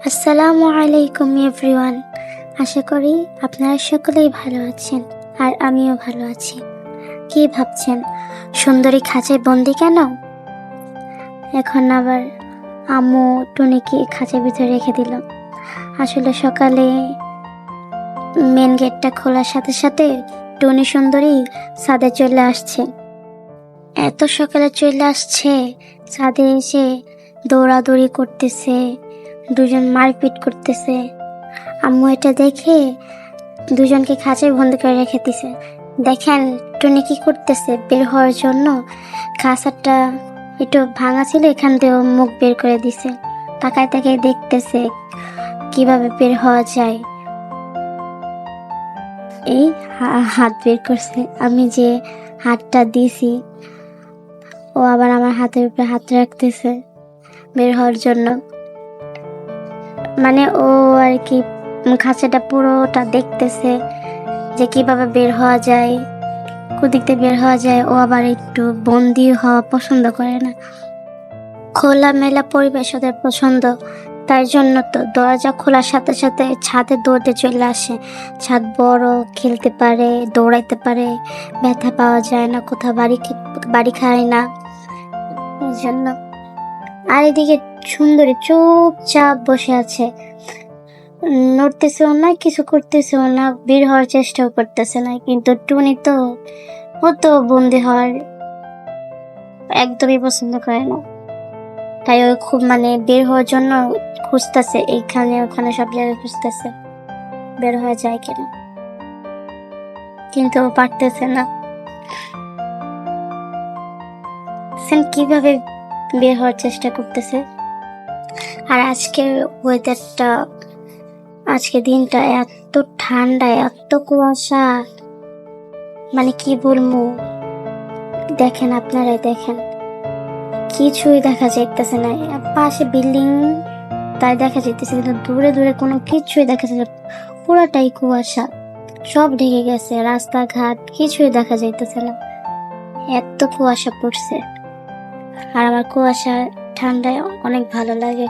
আসসালামু আলাইকুম এভরিওয়ান। আশা করি আপনারা সকলেই ভালো আছেন আর আমিও ভালো আছি। কি ভাবছেন, সুন্দরী খাঁচায় বন্দি কেন? এখন আবার আম্মু টুনিকে খাঁচার ভিতরে রেখে দিল। আসলে সকালে মেন গেটটা খোলার সাথে সাথে টুনি সুন্দরী ছাদে চলে আসছে। এত সকালে চলে আসছে, ছাদে এসে দৌড়াদৌড়ি করতেছে, দুজন মারপিট করতেছে। আম্মু এটা দেখে দুজনকে খাঁচায় বন্দি করে রেখে দিছে। দেখেন টুনি কি করতেছে, বের হওয়ার জন্য খাঁচাটা একটু ভাঙা ছিল, এখান থেকে মুখ বের করে দিছে। তাকায় তাকায় দেখতেছে কিভাবে বের হওয়া যায়। এই হাত বের করছে, আমি যে হাতটা দিছি ও আবার আমার হাতের উপরে হাত রাখতেছে বের হওয়ার জন্য। মানে ও আর কি খাঁচাটা পুরোটা দেখতেছে যে কিভাবে বের হওয়া যায়, কোদিক দিয়ে বের হওয়া যায়। ও আবার একটু বন্দি হওয়া পছন্দ করে না, খোলামেলা পরিবেশ ওদের পছন্দ। তাই জন্য তো দরজা খোলার সাথে সাথে ছাদে দৌড়তে চলে আসে। ছাদ বড়, খেলতে পারে, দৌড়াইতে পারে, ব্যথা পাওয়া যায় না, কোথাও বাড়ি খায় না, এই জন্য। আর এদিকে সুন্দরী চুপচাপ বসে আছে, নড়তেছেও না, কিছু করতেছেও না, বের হওয়ার চেষ্টাও করতেছে না। কিন্তু টুনি তো ও তো বন্দি হওয়ার একদমই পছন্দ করে না। তাই ও খুব বের হওয়ার জন্য খুঁজতেছে, এইখানে ওখানে সব জায়গায় খুঁজতেছে বের হয়ে যায় কিনা, কিন্তু ও পারতেছে না। কিভাবে বের হওয়ার চেষ্টা করতেছে। আর আজকের ওয়েদারটা, আজকে দিনটা এত ঠান্ডা, এত কুয়াশা, কি বলবো। দেখেন, আপনারাই দেখেন, কিছুই দেখা যাইতেছে না। পাশে বিল্ডিং তাই দেখা যাইতেছে, কিন্তু দূরে দূরে কোনো কিছুই দেখা যাচ্ছে, পুরাটাই কুয়াশা, সব ঢেকে গেছে, রাস্তাঘাট কিছুই দেখা যাইতেছে না, এত কুয়াশা পড়ছে। আর আমার কুয়াশা ঠান্ডায় অনেক ভালো লাগে।